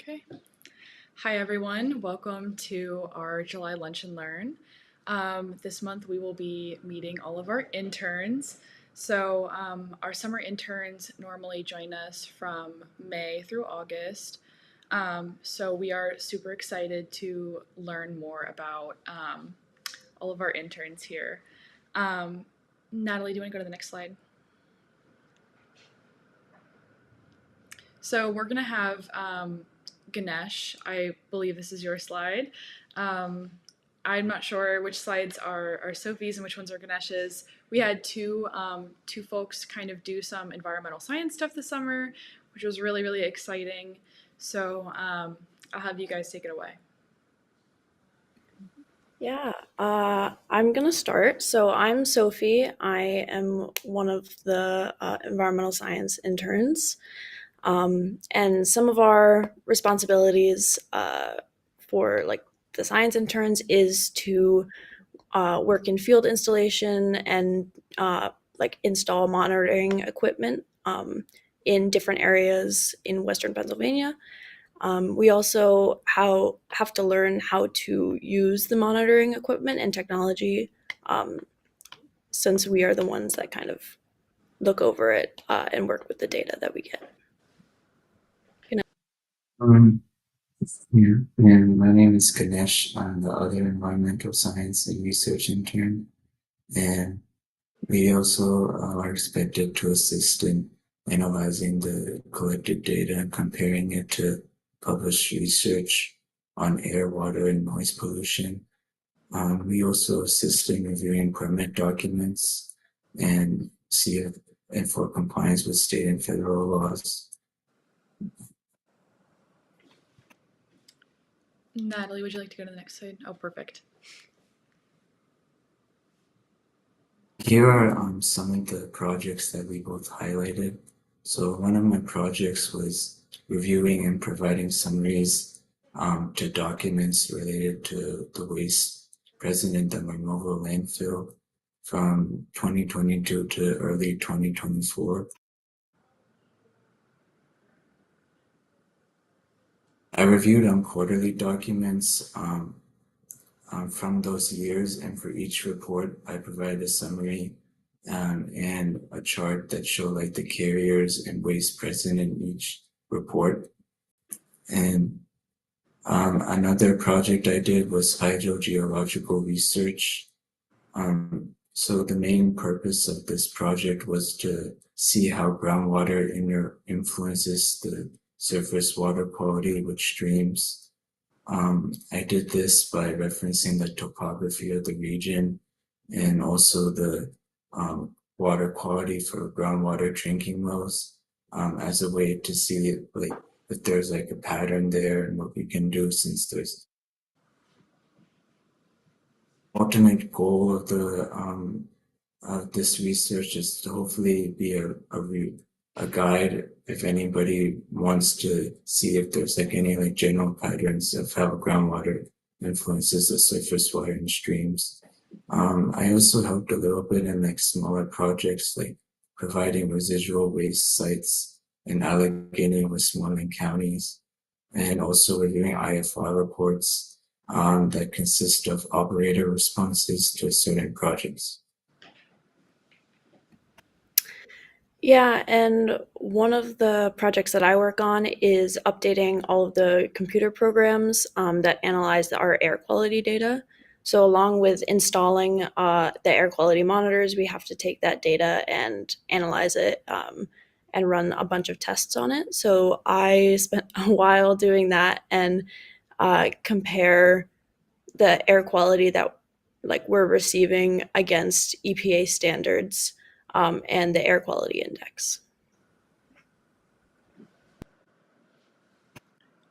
Okay. Hi, everyone. Welcome to our July Lunch and Learn. This month we will be meeting all of our interns. So our summer interns normally join us from May through August. So we are super excited to learn more about all of our interns here. Natalie, do you want to go to the next slide? So we're going to have Ganesh. I believe this is your slide. I'm not sure which slides are Sophie's and which ones are Ganesh's. We had two folks kind of do some environmental science stuff this summer, which was really exciting. So I'll have you guys take it away. Yeah, I'm gonna start. So I'm Sophie. I am one of the environmental science interns. And some of our responsibilities for like the science interns is to work in field installation and like install monitoring equipment in different areas in Western Pennsylvania. We also have to learn how to use the monitoring equipment and technology, um, since we are the ones that kind of look over it and work with the data that we get. Um, yeah, and my name is Ganesh. I'm the other environmental science and research intern, and we also are expected to assist in analyzing the collected data and comparing it to published research on air, water, and noise pollution. We also assist in reviewing permit documents and see if and for compliance with state and federal laws. Natalie, would you like to go to the next slide? Oh, perfect. Here are some of the projects that we both highlighted. So one of my projects was reviewing and providing summaries to documents related to the waste present in the Marnovo landfill from 2022 to early 2024. I reviewed quarterly documents from those years, and for each report, I provided a summary and a chart that showed like the carriers and waste present in each report. And another project I did was hydrogeological research. So the main purpose of this project was to see how groundwater influences the surface water quality with streams. I did this by referencing the topography of the region and also the water quality for groundwater drinking wells as a way to see like if there's like a pattern there and what we can do, since there's ultimate goal of the this research is to hopefully be a guide if anybody wants to see if there's like any like general patterns of how groundwater influences the surface water in streams. I also helped a little bit in like smaller projects like providing residual waste sites in Allegheny and Westmoreland counties, and also reviewing IFR reports that consist of operator responses to certain projects. Yeah, and one of the projects that I work on is updating all of the computer programs that analyze our air quality data. So, along with installing the air quality monitors, we have to take that data and analyze it and run a bunch of tests on it. So, I spent a while doing that and compare the air quality that like we're receiving against EPA standards and the air quality index.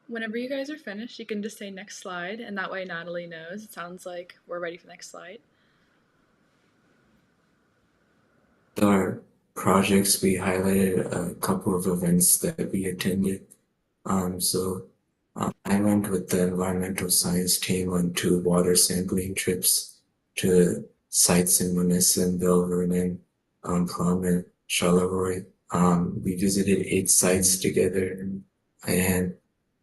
Whenever you guys are finished, you can just say next slide, and that way Natalie knows. It sounds like we're ready for the next slide. Our projects, we highlighted a couple of events that we attended. I went with the environmental science team on 2 water sampling trips to sites in Monessen, Belle Vernon, Plum, and Charleroi. We visited 8 sites together, and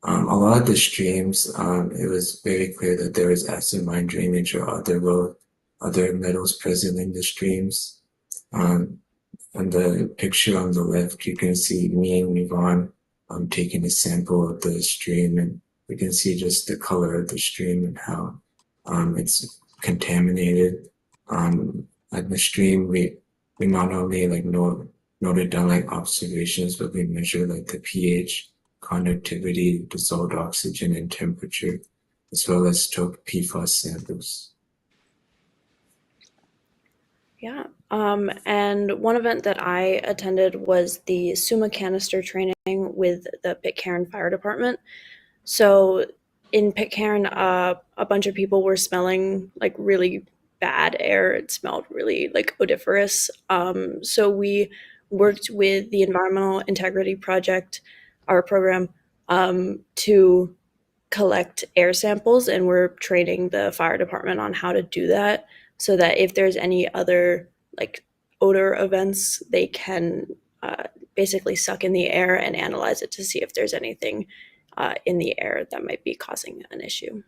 A lot of the streams, it was very clear that there was acid mine drainage or other metals present in the streams. Um, on the picture on the left, you can see me and Yvonne taking a sample of the stream, and we can see just the color of the stream and how it's contaminated. At the stream, we not only like noted down like observations, but we measured like the pH, conductivity, dissolved oxygen, and temperature, as well as took PFAS samples. Yeah. And one event that I attended was the SUMA canister training with the Pitcairn Fire Department. So in Pitcairn, a bunch of people were smelling like really bad air. It smelled really like odoriferous. So we worked with the Environmental Integrity Project, our program, to collect air samples, and we're training the fire department on how to do that so that if there's any other like odor events, they can basically suck in the air and analyze it to see if there's anything in the air that might be causing an issue.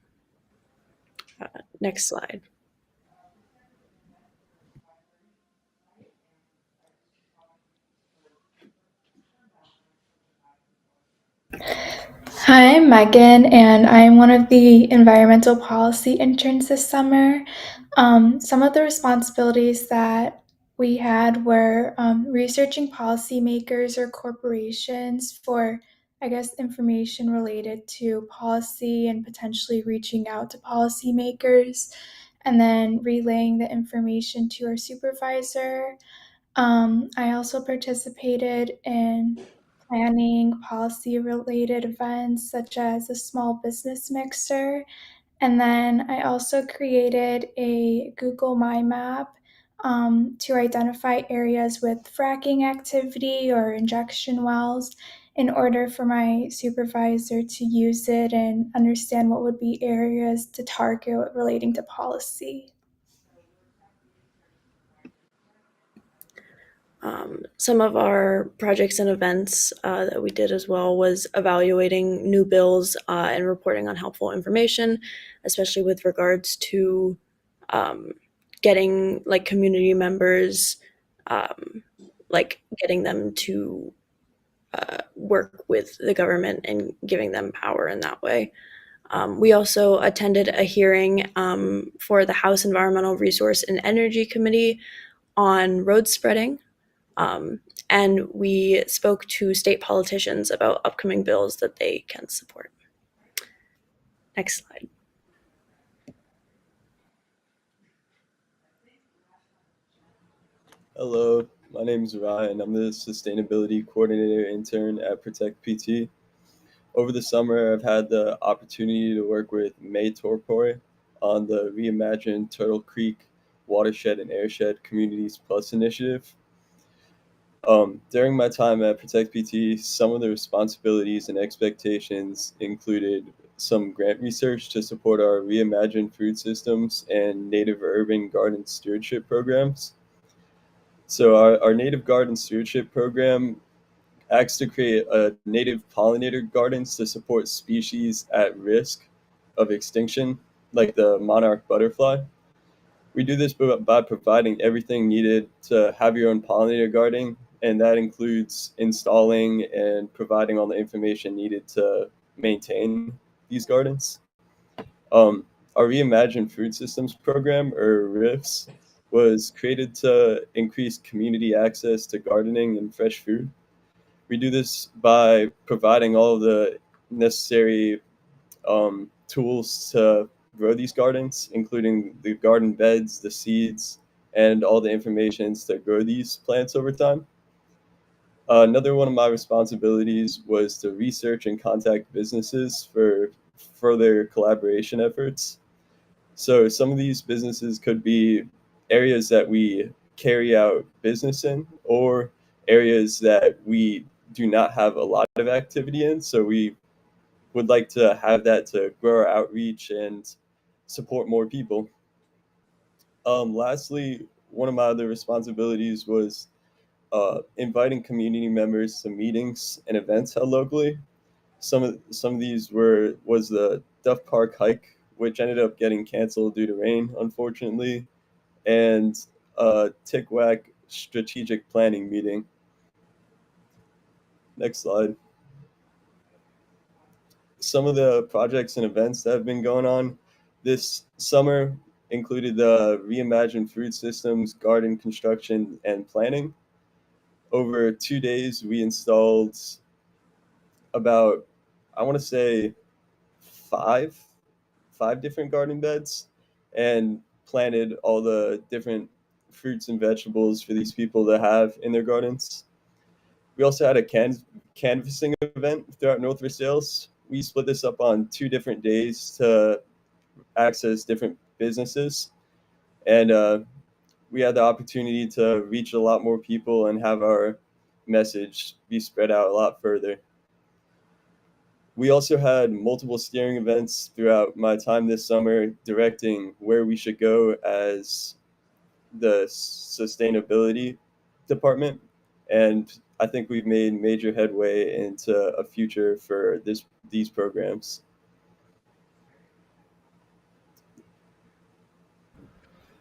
Next slide. Hi, I'm Megan, and I'm one of the environmental policy interns this summer. Some of the responsibilities that we had were researching policymakers or corporations for, I guess, information related to policy and potentially reaching out to policymakers, and then relaying the information to our supervisor. I also participated in planning policy related events such as a small business mixer. And then I also created a Google My Map to identify areas with fracking activity or injection wells in order for my supervisor to use it and understand what would be areas to target relating to policy. Some of our projects and events that we did as well was evaluating new bills and reporting on helpful information, especially with regards to getting like community members, like getting them to work with the government and giving them power in that way. We also attended a hearing for the House Environmental Resource and Energy Committee on road spreading. Um, and we spoke to state politicians about upcoming bills that they can support. Next slide. Hello, my name is Ryan. I'm the Sustainability Coordinator Intern at Protect PT. Over the summer, I've had the opportunity to work with May Torpor on the Reimagined Turtle Creek Watershed and Airshed Communities Plus initiative. During my time at Protect PT, some of the responsibilities and expectations included some grant research to support our reimagined food systems and native urban garden stewardship programs. So our native garden stewardship program acts to create a native pollinator gardens to support species at risk of extinction, like the monarch butterfly. We do this by providing everything needed to have your own pollinator garden, and that includes installing and providing all the information needed to maintain these gardens. Our Reimagined Food Systems program, or RIFS, was created to increase community access to gardening and fresh food. We do this by providing all of the necessary tools to grow these gardens, including the garden beds, the seeds, and all the information to grow these plants over time. Another one of my responsibilities was to research and contact businesses for further collaboration efforts. So some of these businesses could be areas that we carry out business in, or areas that we do not have a lot of activity in. So we would like to have that to grow our outreach and support more people. Lastly, one of my other responsibilities was inviting community members to meetings and events held locally. Some of these was the Duff Park hike, which ended up getting canceled due to rain, unfortunately, and a TICWAC strategic planning meeting. Next slide. Some of the projects and events that have been going on this summer included the Reimagined Food Systems Garden Construction and Planning. Over 2 days, we installed about, I want to say, five different garden beds and planted all the different fruits and vegetables for these people to have in their gardens. We also had a canvassing event throughout North Versailles. We split this up on 2 different days to access different businesses, and we had the opportunity to reach a lot more people and have our message be spread out a lot further. We also had multiple steering events throughout my time this summer, directing where we should go as the sustainability department. And I think we've made major headway into a future for these programs.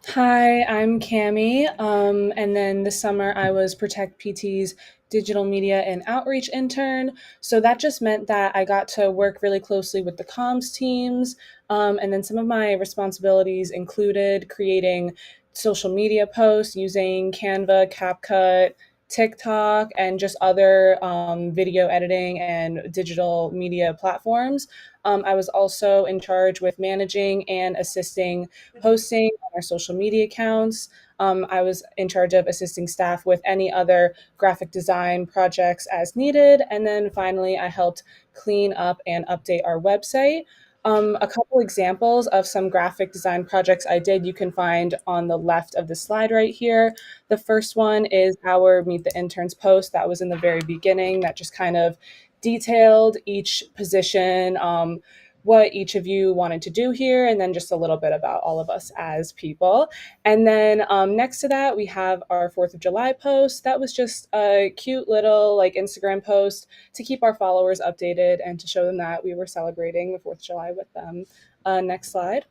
Hi, I'm Cami. And then this summer I was Protect PT's digital media and outreach intern. So that just meant that I got to work really closely with the comms teams. And then some of my responsibilities included creating social media posts using Canva, CapCut, TikTok, and just other video editing and digital media platforms. I was also in charge with managing and assisting posting on our social media accounts. I was in charge of assisting staff with any other graphic design projects as needed. And then finally, I helped clean up and update our website. A couple examples of some graphic design projects I did you can find on the left of the slide right here. The first one is our Meet the Interns post that was in the very beginning that just kind of detailed each position, what each of you wanted to do here, and then just a little bit about all of us as people. And then next to that, we have our 4th of July post. That was just a cute little like Instagram post to keep our followers updated and to show them that we were celebrating the 4th of July with them. Next slide.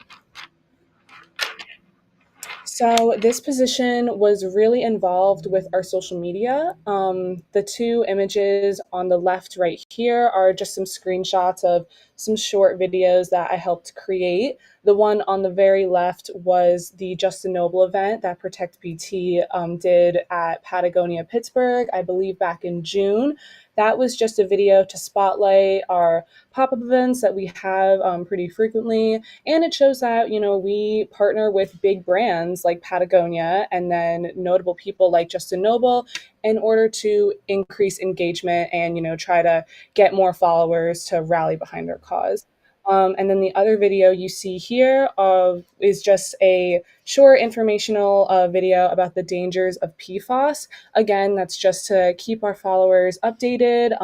So this position was really involved with our social media. The two images on the left right here are just some screenshots of some short videos that I helped create. The one on the very left was the Justin Noble event that Protect PT did at Patagonia, Pittsburgh, I believe back in June. That was just a video to spotlight our pop-up events that we have pretty frequently. And it shows that, we partner with big brands like Patagonia and then notable people like Justin Noble in order to increase engagement and, try to get more followers to rally behind our cause. And then the other video you see here is just a short informational video about the dangers of PFAS. Again, that's just to keep our followers updated,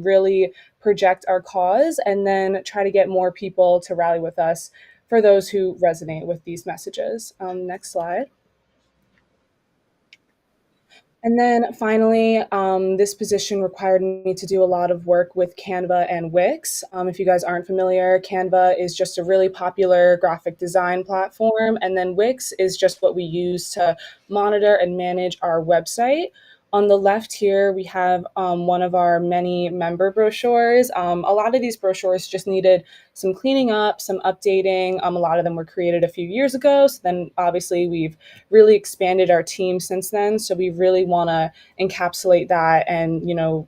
really project our cause, and then try to get more people to rally with us for those who resonate with these messages. Next slide. And then finally, this position required me to do a lot of work with Canva and Wix. If you guys aren't familiar, Canva is just a really popular graphic design platform, and then Wix is just what we use to monitor and manage our website. On the left here, we have one of our many member brochures. A lot of these brochures just needed some cleaning up, some updating. A lot of them were created a few years ago. So then obviously we've really expanded our team since then. So we really want to encapsulate that and,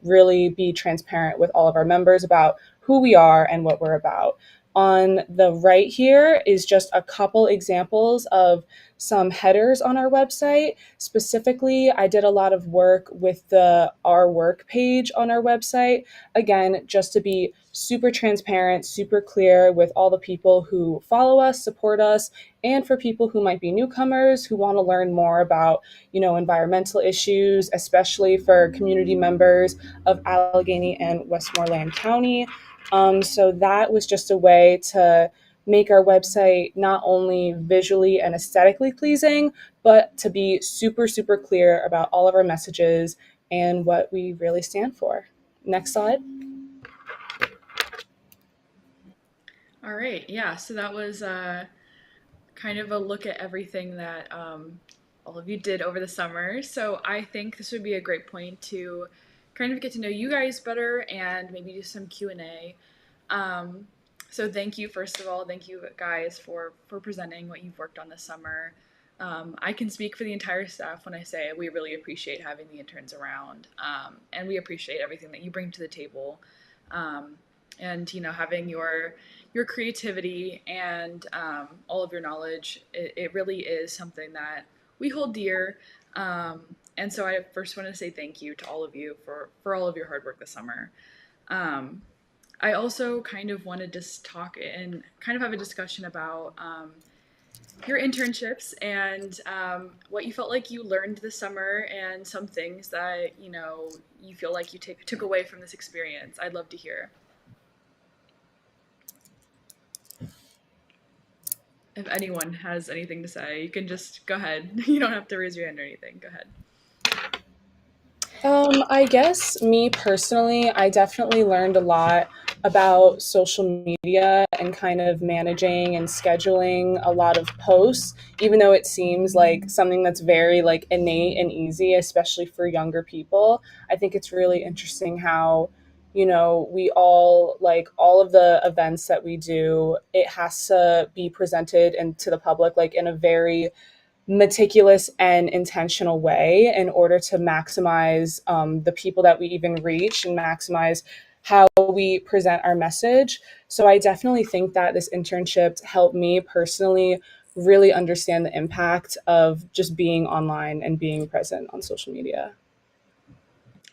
really be transparent with all of our members about who we are and what we're about. On the right here is just a couple examples of some headers on our website. Specifically, I did a lot of work with the Our Work page on our website. Again, just to be super transparent, super clear with all the people who follow us, support us, and for people who might be newcomers who want to learn more about, environmental issues, especially for community members of Allegheny and Westmoreland County. So that was just a way to make our website not only visually and aesthetically pleasing, but to be super, super clear about all of our messages and what we really stand for. Next slide. All right, yeah, so that was kind of a look at everything that all of you did over the summer. So I think this would be a great point to kind of get to know you guys better and maybe do some Q&A. Um, so thank you, first of all, thank you guys for presenting what you've worked on this summer. I can speak for the entire staff when I say we really appreciate having the interns around, and we appreciate everything that you bring to the table. Um, and having your creativity and all of your knowledge, it really is something that we hold dear. And so I first want to say thank you to all of you for all of your hard work this summer. Um, I also kind of wanted to talk and kind of have a discussion about your internships and what you felt like you learned this summer and some things that you feel like you took away from this experience. I'd love to hear. If anyone has anything to say, you can just go ahead. You don't have to raise your hand or anything. Go ahead. I guess me personally, I definitely learned a lot about social media and kind of managing and scheduling a lot of posts, even though it seems like something that's very like innate and easy, especially for younger people. I think it's really interesting how, we all like all of the events that we do, it has to be presented and to the public like in a very meticulous and intentional way in order to maximize the people that we even reach and maximize how we present our message. So I definitely think that this internship helped me personally really understand the impact of just being online and being present on social media.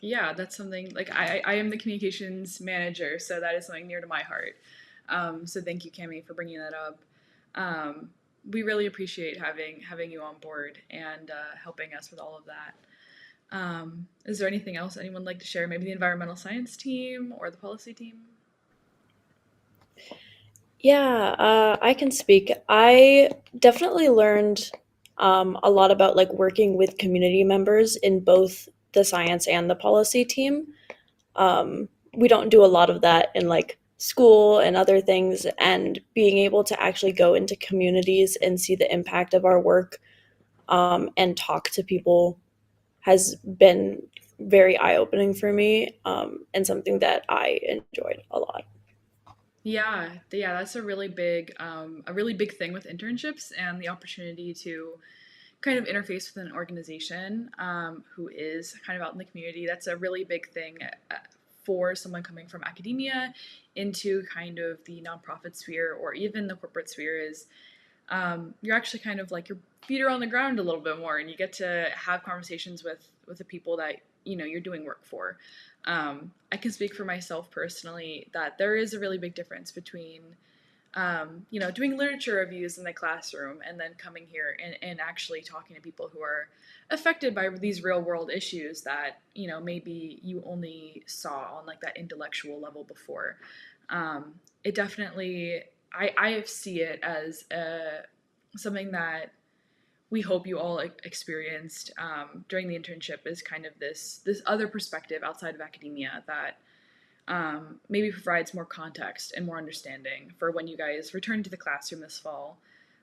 Yeah, that's something like I am the communications manager, so that is something near to my heart. So thank you, Cami, for bringing that up. Um, we really appreciate having you on board and helping us with all of that. Is there anything else anyone would like to share? Maybe the environmental science team or the policy team? Yeah, I can speak. I definitely learned a lot about like working with community members in both the science and the policy team. We don't do a lot of that in like school and other things, and being able to actually go into communities and see the impact of our work and talk to people has been very eye-opening for me, and something that I enjoyed a lot. Yeah, that's a really big thing with internships and the opportunity to kind of interface with an organization who is kind of out in the community. That's a really big thing for someone coming from academia into kind of the nonprofit sphere or even the corporate sphere is you're actually kind of like your feet are on the ground a little bit more, and you get to have conversations with the people that you're doing work for. I can speak for myself personally that there is a really big difference between doing literature reviews in the classroom and then coming here and actually talking to people who are affected by these real world issues that maybe you only saw on like that intellectual level before. It definitely I see it as something that we hope you all experienced during the internship is kind of this other perspective outside of academia that maybe provides more context and more understanding for when you guys return to the classroom this fall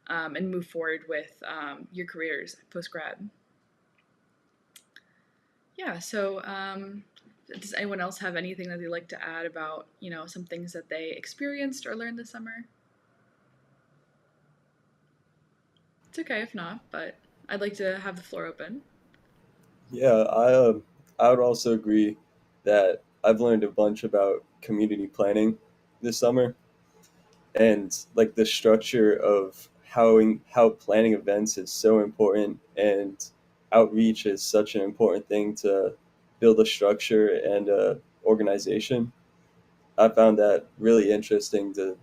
and move forward with your careers post grad. Yeah, so does anyone else have anything that they'd like to add about some things that they experienced or learned this summer? It's okay if not, but I'd like to have the floor open. Yeah, I would also agree that I've learned a bunch about community planning this summer, and like the structure of how planning events is so important, and outreach is such an important thing to build a structure and a organization. I found that really interesting to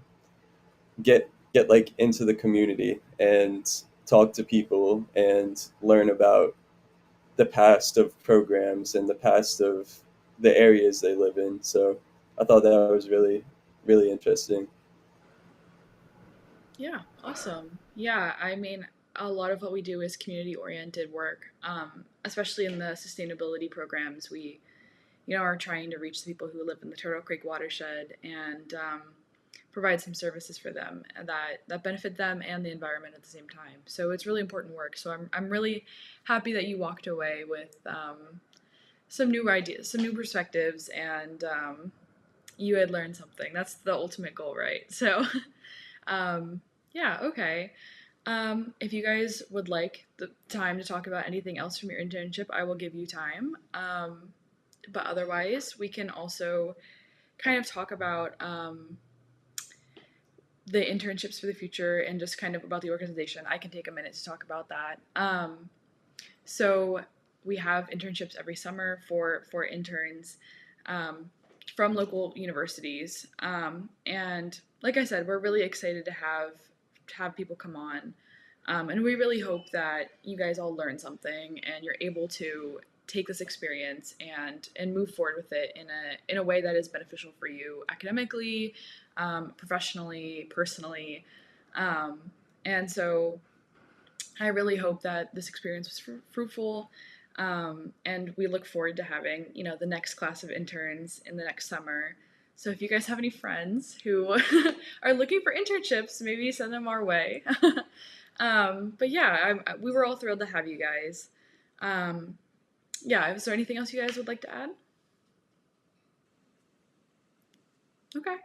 get like into the community and talk to people and learn about the past of programs and the past of the areas they live in. So I thought that was really interesting. Yeah, awesome. Yeah, I mean, a lot of what we do is community oriented work, especially in the sustainability programs. We are trying to reach the people who live in the Turtle Creek watershed and provide some services for them and that benefit them and the environment at the same time. So it's really important work. So I'm really happy that you walked away with some new ideas, some new perspectives, and you had learned something. That's the ultimate goal, right? So yeah, okay. If you guys would like the time to talk about anything else from your internship, I will give you time. But otherwise, we can also kind of talk about the internships for the future and just kind of about the organization. I can take a minute to talk about that. So we have internships every summer for interns from local universities. And like I said, we're really excited to have people come on. And we really hope that you guys all learn something and you're able to take this experience and move forward with it in a way that is beneficial for you academically, professionally, personally. And so I really hope that this experience was fruitful. And we look forward to having, the next class of interns in the next summer. So if you guys have any friends who are looking for internships, maybe send them our way. But yeah, we were all thrilled to have you guys. Yeah, is there anything else you guys would like to add? Okay.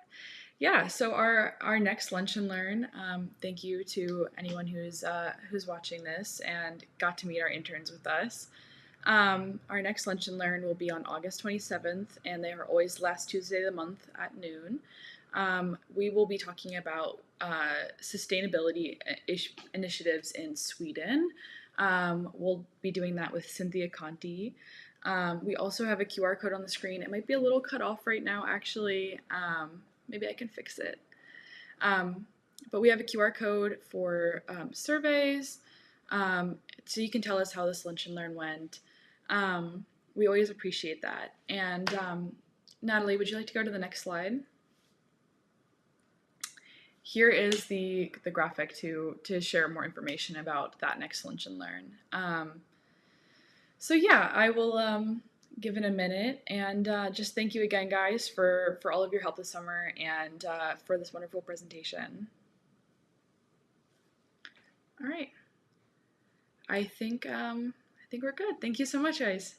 Yeah, so our next Lunch and Learn, thank you to anyone who's watching this and got to meet our interns with us. Our next Lunch and Learn will be on August 27th, and they are always last Tuesday of the month at noon. We will be talking about sustainability initiatives in Sweden. We'll be doing that with Cynthia Conti. We also have a QR code on the screen. It might be a little cut off right now, actually. Maybe I can fix it. But we have a QR code for surveys, so you can tell us how this Lunch and Learn went. We always appreciate that. And Natalie, would you like to go to the next slide? Here is the graphic to share more information about that next Lunch and Learn. So yeah, I will give it a minute and just thank you again, guys, for all of your help this summer and for this wonderful presentation. All right, I think we're good. Thank you so much, guys.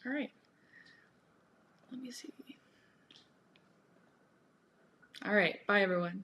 All right, let me see. All right, bye everyone.